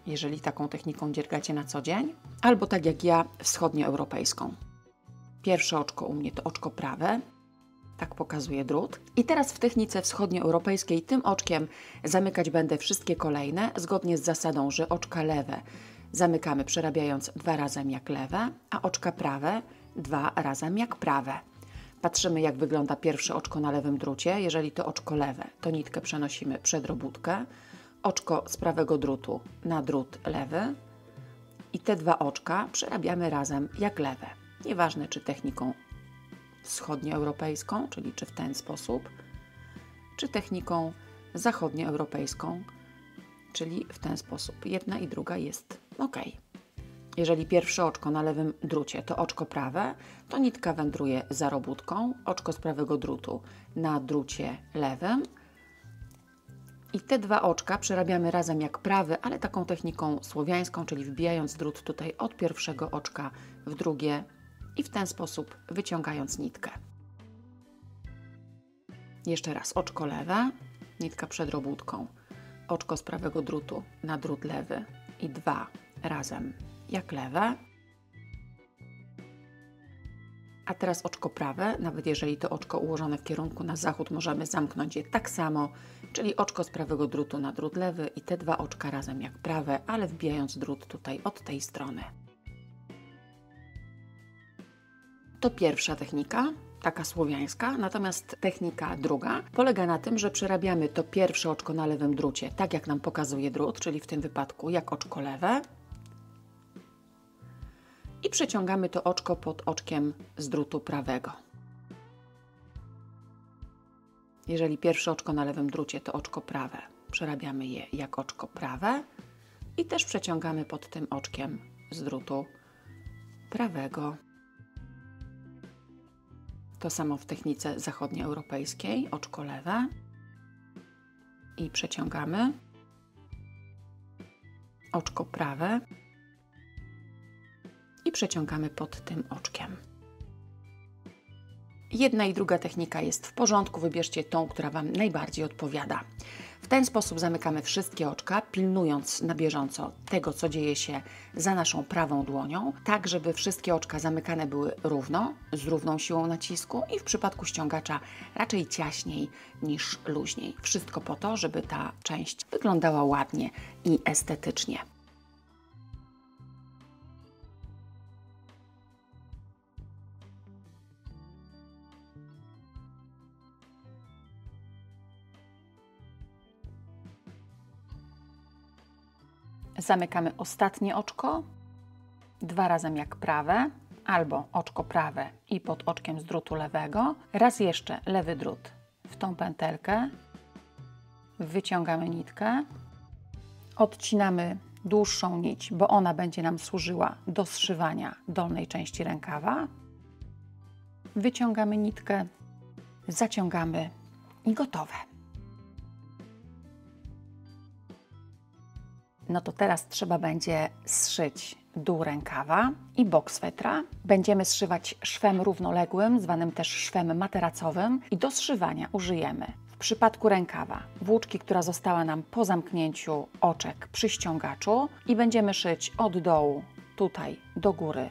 jeżeli taką techniką dziergacie na co dzień, albo tak jak ja, wschodnioeuropejską. Pierwsze oczko u mnie to oczko prawe, tak pokazuje drut. I teraz w technice wschodnioeuropejskiej tym oczkiem zamykać będę wszystkie kolejne, zgodnie z zasadą, że oczka lewe zamykamy przerabiając dwa razem jak lewe, a oczka prawe dwa razem jak prawe. Patrzymy, jak wygląda pierwsze oczko na lewym drucie. Jeżeli to oczko lewe, to nitkę przenosimy przed robótkę, oczko z prawego drutu na drut lewy i te dwa oczka przerabiamy razem jak lewe. Nieważne, czy techniką wschodnioeuropejską, czyli czy w ten sposób, czy techniką zachodnioeuropejską, czyli w ten sposób. Jedna i druga jest ok. Jeżeli pierwsze oczko na lewym drucie to oczko prawe, to nitka wędruje za robótką, oczko z prawego drutu na drucie lewym. I te dwa oczka przerabiamy razem jak prawy, ale taką techniką słowiańską, czyli wbijając drut tutaj od pierwszego oczka w drugie i w ten sposób wyciągając nitkę. Jeszcze raz oczko lewe, nitka przed robótką, oczko z prawego drutu na drut lewy i dwa razem jak lewe. A teraz oczko prawe, nawet jeżeli to oczko ułożone w kierunku na zachód, możemy zamknąć je tak samo, czyli oczko z prawego drutu na drut lewy i te dwa oczka razem jak prawe, ale wbijając drut tutaj od tej strony. To pierwsza technika, taka słowiańska, natomiast technika druga polega na tym, że przerabiamy to pierwsze oczko na lewym drucie, tak jak nam pokazuje drut, czyli w tym wypadku jak oczko lewe. I przeciągamy to oczko pod oczkiem z drutu prawego. Jeżeli pierwsze oczko na lewym drucie to oczko prawe, przerabiamy je jak oczko prawe i też przeciągamy pod tym oczkiem z drutu prawego. To samo w technice zachodnioeuropejskiej, oczko lewe i przeciągamy oczko prawe i przeciągamy pod tym oczkiem. Jedna i druga technika jest w porządku, wybierzcie tą, która Wam najbardziej odpowiada. W ten sposób zamykamy wszystkie oczka, pilnując na bieżąco tego, co dzieje się za naszą prawą dłonią, tak żeby wszystkie oczka zamykane były równo, z równą siłą nacisku i w przypadku ściągacza raczej ciaśniej niż luźniej. Wszystko po to, żeby ta część wyglądała ładnie i estetycznie. Zamykamy ostatnie oczko, dwa razem jak prawe, albo oczko prawe i pod oczkiem z drutu lewego. Raz jeszcze lewy drut w tą pętelkę, wyciągamy nitkę, odcinamy dłuższą nić, bo ona będzie nam służyła do zszywania dolnej części rękawa. Wyciągamy nitkę, zaciągamy i gotowe. No to teraz trzeba będzie zszyć dół rękawa i bok swetra. Będziemy zszywać szwem równoległym, zwanym też szwem materacowym i do zszywania użyjemy w przypadku rękawa włóczki, która została nam po zamknięciu oczek przy ściągaczu i będziemy szyć od dołu tutaj do góry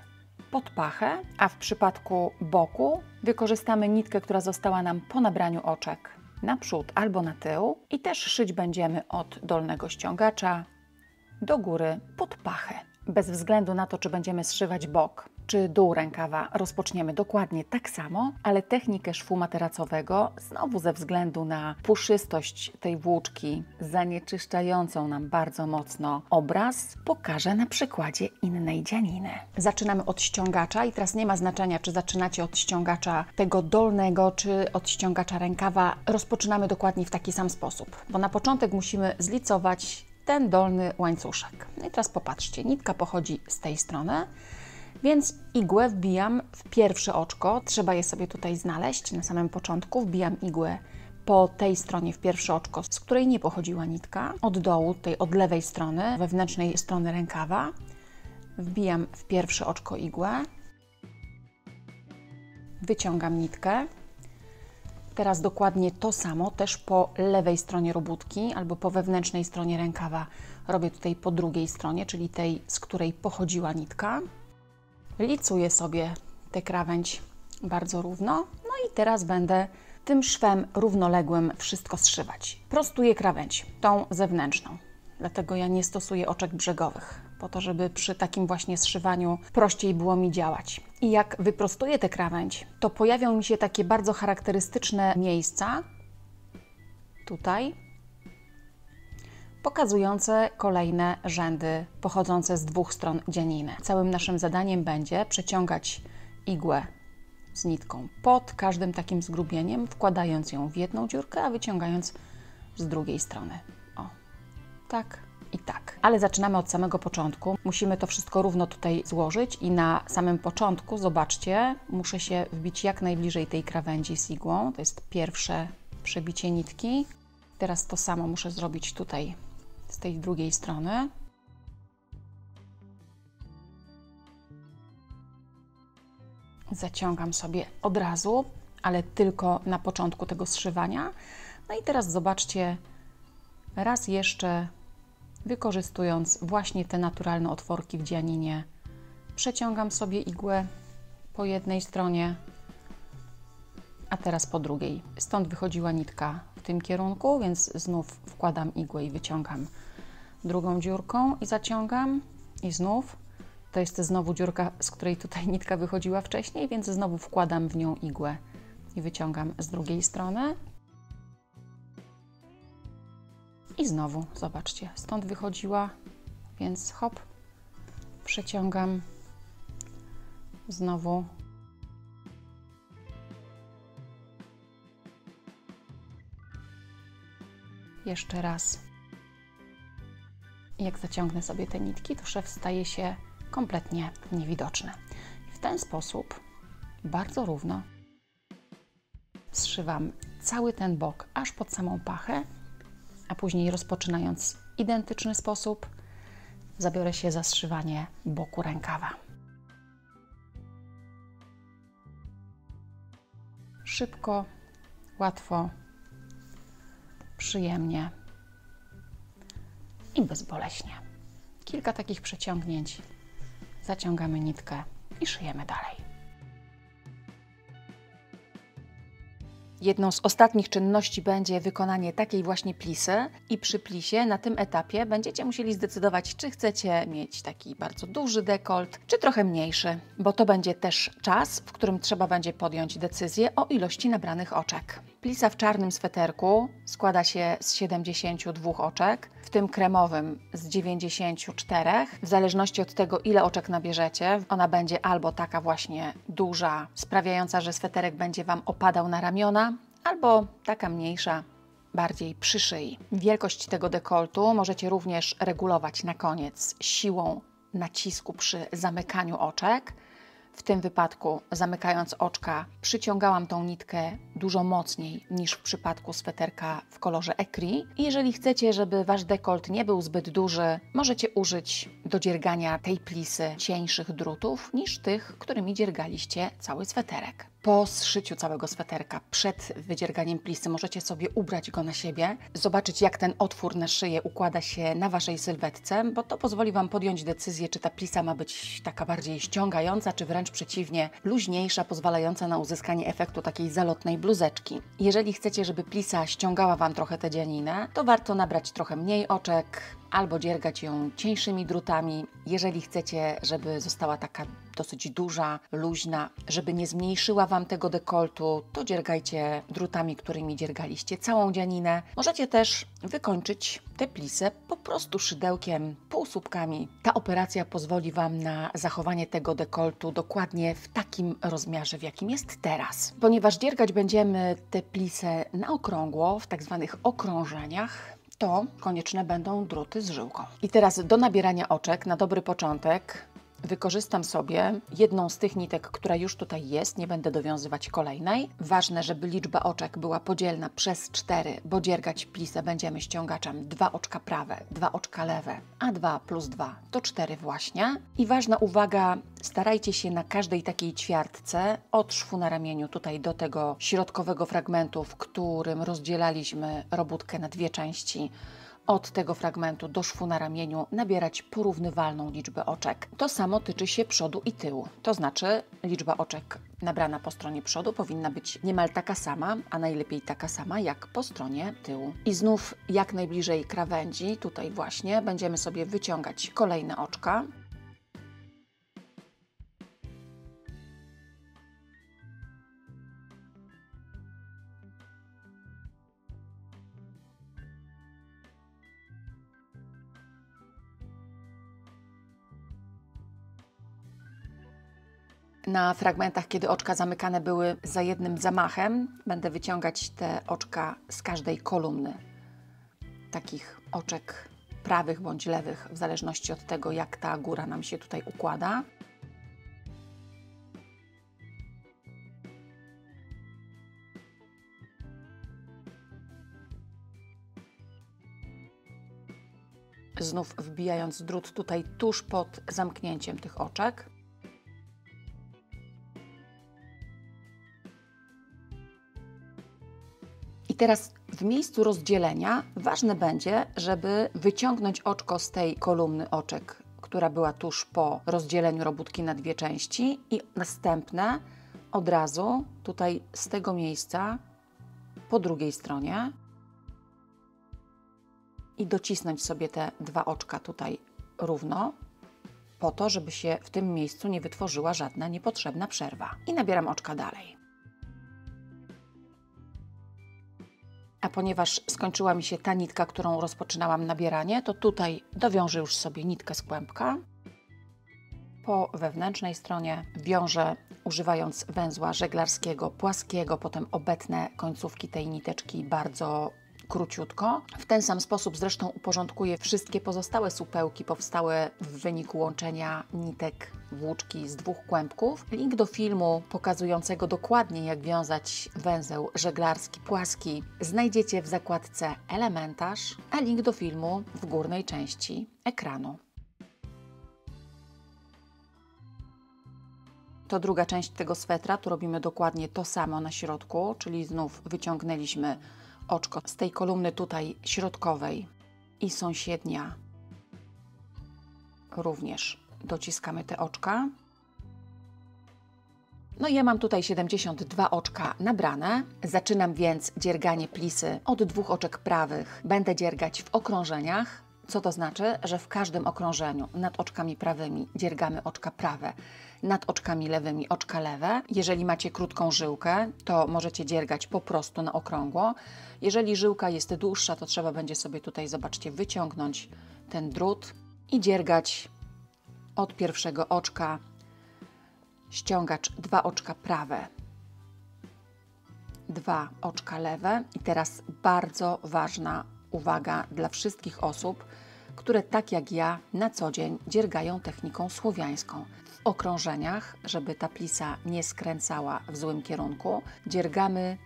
pod pachę, a w przypadku boku wykorzystamy nitkę, która została nam po nabraniu oczek na przód albo na tył i też szyć będziemy od dolnego ściągacza do góry pod pachę. Bez względu na to, czy będziemy zszywać bok, czy dół rękawa, rozpoczniemy dokładnie tak samo, ale technikę szwu materacowego, znowu ze względu na puszystość tej włóczki zanieczyszczającą nam bardzo mocno obraz, pokażę na przykładzie innej dzianiny. Zaczynamy od ściągacza i teraz nie ma znaczenia, czy zaczynacie od ściągacza tego dolnego, czy od ściągacza rękawa. Rozpoczynamy dokładnie w taki sam sposób, bo na początek musimy zlicować ten dolny łańcuszek. No i teraz popatrzcie, nitka pochodzi z tej strony, więc igłę wbijam w pierwsze oczko. Trzeba je sobie tutaj znaleźć na samym początku. Wbijam igłę po tej stronie w pierwsze oczko, z której nie pochodziła nitka. Od dołu, tej od lewej strony, wewnętrznej strony rękawa. Wbijam w pierwsze oczko igłę. Wyciągam nitkę. Teraz dokładnie to samo, też po lewej stronie robótki albo po wewnętrznej stronie rękawa robię tutaj po drugiej stronie, czyli tej, z której pochodziła nitka. Licuję sobie tę krawędź bardzo równo. No i teraz będę tym szwem równoległym wszystko zszywać. Prostuję krawędź, tą zewnętrzną. Dlatego ja nie stosuję oczek brzegowych, po to, żeby przy takim właśnie zszywaniu prościej było mi działać. I jak wyprostuję tę krawędź, to pojawią mi się takie bardzo charakterystyczne miejsca, tutaj, pokazujące kolejne rzędy pochodzące z dwóch stron dzianiny. Całym naszym zadaniem będzie przeciągać igłę z nitką pod każdym takim zgrubieniem, wkładając ją w jedną dziurkę, a wyciągając z drugiej strony. O, tak i tak. Ale zaczynamy od samego początku. Musimy to wszystko równo tutaj złożyć i na samym początku, zobaczcie, muszę się wbić jak najbliżej tej krawędzi z igłą. To jest pierwsze przebicie nitki. Teraz to samo muszę zrobić tutaj z tej drugiej strony. Zaciągam sobie od razu, ale tylko na początku tego zszywania. No i teraz zobaczcie, raz jeszcze wykorzystując właśnie te naturalne otworki w dzianinie, przeciągam sobie igłę po jednej stronie, a teraz po drugiej. Stąd wychodziła nitka w tym kierunku, więc znów wkładam igłę i wyciągam drugą dziurką i zaciągam i znów. To jest znowu dziurka, z której tutaj nitka wychodziła wcześniej, więc znowu wkładam w nią igłę i wyciągam z drugiej strony. I znowu, zobaczcie, stąd wychodziła, więc hop, przeciągam, znowu. Jeszcze raz. I jak zaciągnę sobie te nitki, to szef staje się kompletnie niewidoczny. I w ten sposób bardzo równo zszywam cały ten bok aż pod samą pachę, a później rozpoczynając w identyczny sposób zabiorę się za zszywanie boku rękawa. Szybko, łatwo, przyjemnie i bezboleśnie. Kilka takich przeciągnięć, zaciągamy nitkę i szyjemy dalej. Jedną z ostatnich czynności będzie wykonanie takiej właśnie plisy i przy plisie na tym etapie będziecie musieli zdecydować, czy chcecie mieć taki bardzo duży dekolt, czy trochę mniejszy, bo to będzie też czas, w którym trzeba będzie podjąć decyzję o ilości nabranych oczek. Plisa w czarnym sweterku składa się z 72 oczek, w tym kremowym z 94. W zależności od tego, ile oczek nabierzecie, ona będzie albo taka właśnie duża, sprawiająca, że sweterek będzie Wam opadał na ramiona, albo taka mniejsza, bardziej przy szyi. Wielkość tego dekoltu możecie również regulować na koniec siłą nacisku przy zamykaniu oczek. W tym wypadku, zamykając oczka, przyciągałam tą nitkę dużo mocniej niż w przypadku sweterka w kolorze ecru. I jeżeli chcecie, żeby Wasz dekolt nie był zbyt duży, możecie użyć do dziergania tej plisy cieńszych drutów niż tych, którymi dziergaliście cały sweterek. Po zszyciu całego sweterka, przed wydzierganiem plisy, możecie sobie ubrać go na siebie, zobaczyć, jak ten otwór na szyję układa się na Waszej sylwetce, bo to pozwoli Wam podjąć decyzję, czy ta plisa ma być taka bardziej ściągająca, czy wręcz przeciwnie, luźniejsza, pozwalająca na uzyskanie efektu takiej zalotnej bluzeczki. Jeżeli chcecie, żeby plisa ściągała Wam trochę tę dzianinę, to warto nabrać trochę mniej oczek, albo dziergać ją cieńszymi drutami. Jeżeli chcecie, żeby została taka dosyć duża, luźna, żeby nie zmniejszyła Wam tego dekoltu, to dziergajcie drutami, którymi dziergaliście całą dzianinę. Możecie też wykończyć tę plisę po prostu szydełkiem, półsłupkami. Ta operacja pozwoli Wam na zachowanie tego dekoltu dokładnie w takim rozmiarze, w jakim jest teraz. Ponieważ dziergać będziemy tę plisę na okrągło, w tak zwanych okrążeniach, to konieczne będą druty z żyłką. I teraz do nabierania oczek na dobry początek wykorzystam sobie jedną z tych nitek, która już tutaj jest, nie będę dowiązywać kolejnej. Ważne, żeby liczba oczek była podzielna przez 4, bo dziergać plisę będziemy ściągaczem 2 oczka prawe, 2 oczka lewe, a 2 plus 2 to 4 właśnie. I ważna uwaga, starajcie się na każdej takiej ćwiartce od szwu na ramieniu tutaj do tego środkowego fragmentu, w którym rozdzielaliśmy robótkę na 2 części, od tego fragmentu do szwu na ramieniu nabierać porównywalną liczbę oczek. To samo tyczy się przodu i tyłu. To znaczy liczba oczek nabrana po stronie przodu powinna być niemal taka sama, a najlepiej taka sama jak po stronie tyłu. I znów jak najbliżej krawędzi, tutaj właśnie, będziemy sobie wyciągać kolejne oczka. Na fragmentach, kiedy oczka zamykane były za jednym zamachem, będę wyciągać te oczka z każdej kolumny. Takich oczek prawych bądź lewych, w zależności od tego, jak ta góra nam się tutaj układa. Znów wbijając drut tutaj tuż pod zamknięciem tych oczek. I teraz w miejscu rozdzielenia ważne będzie, żeby wyciągnąć oczko z tej kolumny oczek, która była tuż po rozdzieleniu robótki na 2 części, i następne od razu tutaj z tego miejsca po drugiej stronie i docisnąć sobie te 2 oczka tutaj równo, po to, żeby się w tym miejscu nie wytworzyła żadna niepotrzebna przerwa. I nabieram oczka dalej. A ponieważ skończyła mi się ta nitka, którą rozpoczynałam nabieranie, to tutaj dowiążę już sobie nitkę z kłębka. Po wewnętrznej stronie wiążę używając węzła żeglarskiego, płaskiego, potem obetnę końcówki tej niteczki bardzo króciutko. W ten sam sposób zresztą uporządkuję wszystkie pozostałe supełki powstałe w wyniku łączenia nitek włóczki z 2 kłębków. Link do filmu pokazującego dokładnie, jak wiązać węzeł żeglarski płaski znajdziecie w zakładce Elementarz, a link do filmu w górnej części ekranu. To druga część tego swetra, tu robimy dokładnie to samo na środku, czyli znów wyciągnęliśmy oczko z tej kolumny tutaj środkowej i sąsiednia. Również dociskamy te oczka. No i ja mam tutaj 72 oczka nabrane. Zaczynam więc dzierganie plisy od 2 oczek prawych. Będę dziergać w okrążeniach, co to znaczy, że w każdym okrążeniu nad oczkami prawymi dziergamy oczka prawe, nad oczkami lewymi oczka lewe. Jeżeli macie krótką żyłkę, to możecie dziergać po prostu na okrągło. Jeżeli żyłka jest dłuższa, to trzeba będzie sobie tutaj, zobaczcie, wyciągnąć ten drut i dziergać od pierwszego oczka, ściągacz 2 oczka prawe 2 oczka lewe. I teraz bardzo ważna uwaga dla wszystkich osób, które tak jak ja na co dzień dziergają techniką słowiańską. W okrążeniach, żeby ta plisa nie skręcała w złym kierunku, dziergamy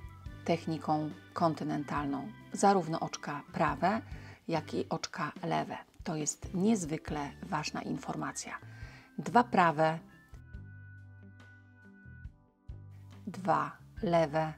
techniką kontynentalną. Zarówno oczka prawe, jak i oczka lewe. To jest niezwykle ważna informacja. 2 prawe, 2 lewe,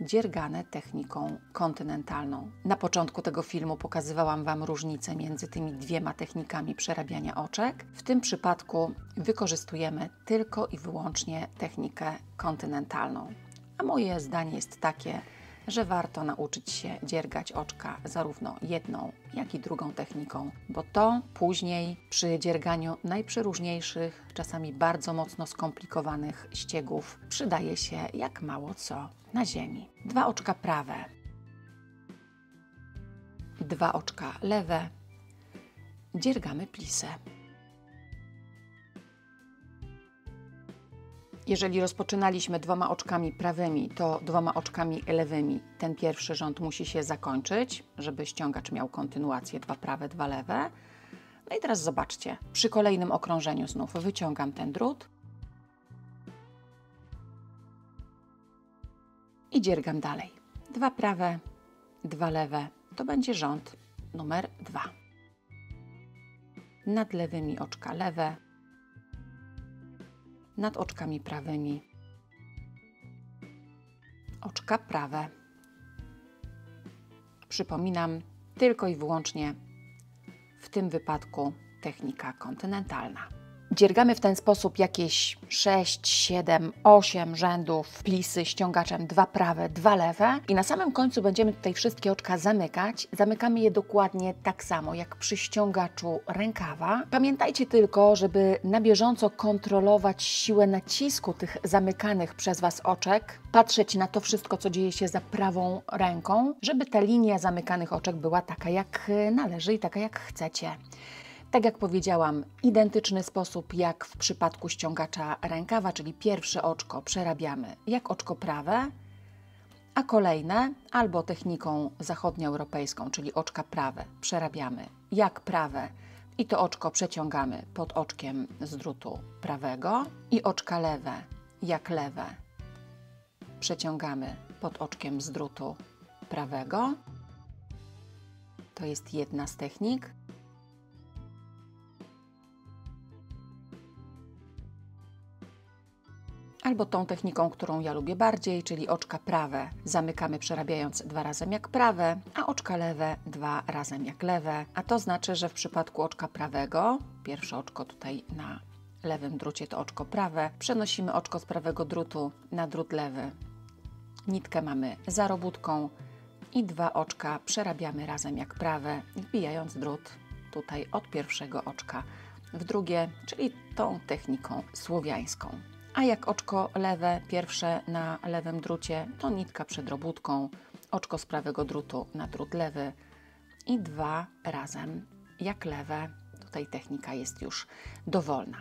dziergane techniką kontynentalną. Na początku tego filmu pokazywałam Wam różnicę między tymi 2 technikami przerabiania oczek. W tym przypadku wykorzystujemy tylko i wyłącznie technikę kontynentalną. A moje zdanie jest takie, że warto nauczyć się dziergać oczka zarówno jedną, jak i drugą techniką, bo to później przy dzierganiu najprzeróżniejszych, czasami bardzo mocno skomplikowanych ściegów przydaje się jak mało co na ziemi. 2 oczka prawe, 2 oczka lewe, dziergamy plisę. Jeżeli rozpoczynaliśmy 2 oczkami prawymi, to 2 oczkami lewymi ten pierwszy rząd musi się zakończyć, żeby ściągacz miał kontynuację 2 prawe, 2 lewe. No i teraz zobaczcie, przy kolejnym okrążeniu znów wyciągam ten drut i dziergam dalej. 2 prawe, 2 lewe, to będzie rząd numer 2. Nad lewymi oczka lewe, nad oczkami prawymi oczka prawe. Przypominam, tylko i wyłącznie w tym wypadku technika kontynentalna. Dziergamy w ten sposób jakieś 6, 7, 8 rzędów plisy ściągaczem 2 prawe, 2 lewe i na samym końcu będziemy tutaj wszystkie oczka zamykać. Zamykamy je dokładnie tak samo jak przy ściągaczu rękawa. Pamiętajcie tylko, żeby na bieżąco kontrolować siłę nacisku tych zamykanych przez Was oczek, patrzeć na to wszystko, co dzieje się za prawą ręką, żeby ta linia zamykanych oczek była taka jak należy i taka jak chcecie. Tak jak powiedziałam, identyczny sposób jak w przypadku ściągacza rękawa, czyli pierwsze oczko przerabiamy jak oczko prawe, a kolejne albo techniką zachodnioeuropejską, czyli oczka prawe, przerabiamy jak prawe i to oczko przeciągamy pod oczkiem z drutu prawego i oczka lewe jak lewe przeciągamy pod oczkiem z drutu prawego. To jest jedna z technik. Albo tą techniką, którą ja lubię bardziej, czyli oczka prawe zamykamy przerabiając 2 razem jak prawe, a oczka lewe 2 razem jak lewe. A to znaczy, że w przypadku oczka prawego, pierwsze oczko tutaj na lewym drucie to oczko prawe, przenosimy oczko z prawego drutu na drut lewy. Nitkę mamy za robótką i 2 oczka przerabiamy razem jak prawe, wbijając drut tutaj od pierwszego oczka w drugie, czyli tą techniką słowiańską. A jak oczko lewe, pierwsze na lewym drucie, to nitka przed robótką, oczko z prawego drutu na drut lewy i 2 razem jak lewe. Tutaj technika jest już dowolna.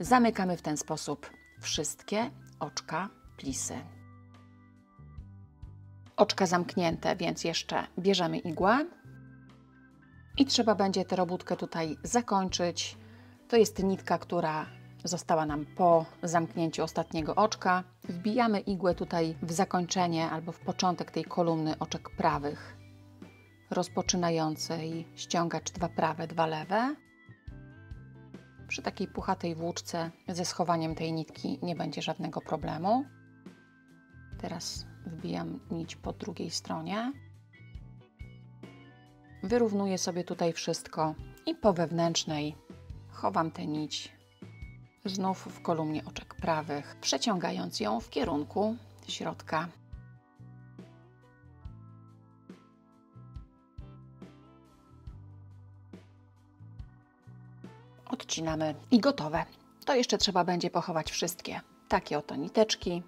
Zamykamy w ten sposób wszystkie oczka plisy. Oczka zamknięte, więc jeszcze bierzemy igłę i trzeba będzie tę robótkę tutaj zakończyć. To jest nitka, która została nam po zamknięciu ostatniego oczka. Wbijamy igłę tutaj w zakończenie albo w początek tej kolumny oczek prawych, rozpoczynającej ściągacz 2 prawe, 2 lewe. Przy takiej puchatej włóczce ze schowaniem tej nitki nie będzie żadnego problemu. Teraz wbijam nić po drugiej stronie. Wyrównuję sobie tutaj wszystko i po wewnętrznej chowam tę nić znów w kolumnie oczek prawych, przeciągając ją w kierunku środka. Odcinamy i gotowe. To jeszcze trzeba będzie pochować wszystkie takie oto niteczki.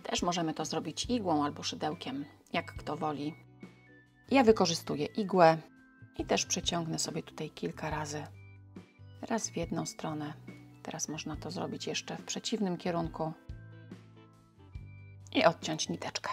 Też możemy to zrobić igłą albo szydełkiem, jak kto woli. Ja wykorzystuję igłę i też przeciągnę sobie tutaj kilka razy. Raz w jedną stronę. Teraz można to zrobić jeszcze w przeciwnym kierunku. i odciąć niteczkę.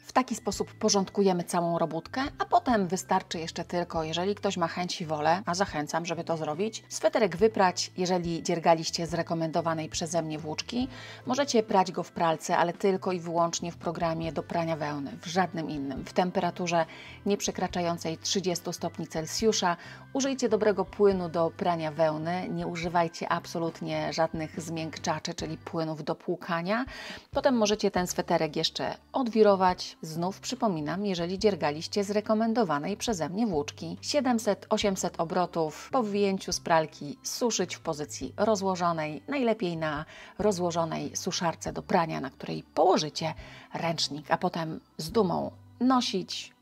W taki sposób porządkujemy całą robótkę, a potem wystarczy jeszcze tylko, jeżeli ktoś ma chęć i wolę, a zachęcam, żeby to zrobić, sweterek wyprać. Jeżeli dziergaliście z rekomendowanej przeze mnie włóczki, możecie prać go w pralce, ale tylko i wyłącznie w programie do prania wełny, w żadnym innym, w temperaturze nie przekraczającej 30 stopni Celsjusza. Użyjcie dobrego płynu do prania wełny, nie używajcie absolutnie żadnych zmiękczaczy, czyli płynów do płukania. Potem możecie ten sweterek jeszcze odwirować. Znów przypominam, jeżeli dziergaliście z rekomendowanej przeze mnie włóczki. 700-800 obrotów po wyjęciu z pralki suszyć w pozycji rozłożonej, najlepiej na rozłożonej suszarce do prania, na której położycie ręcznik, a potem z dumą nosić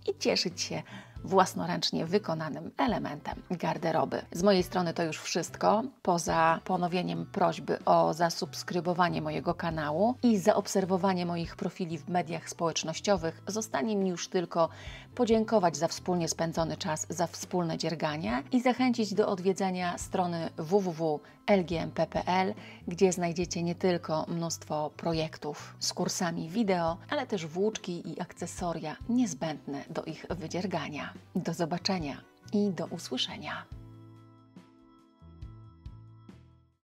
i cieszyć się własnoręcznie wykonanym elementem garderoby. Z mojej strony to już wszystko. Poza ponowieniem prośby o zasubskrybowanie mojego kanału i zaobserwowanie moich profili w mediach społecznościowych, zostanie mi już tylko podziękować za wspólnie spędzony czas, za wspólne dzierganie i zachęcić do odwiedzenia strony www.lgmp.pl, gdzie znajdziecie nie tylko mnóstwo projektów z kursami wideo, ale też włóczki i akcesoria niezbędne do ich wydziergania. Do zobaczenia i do usłyszenia.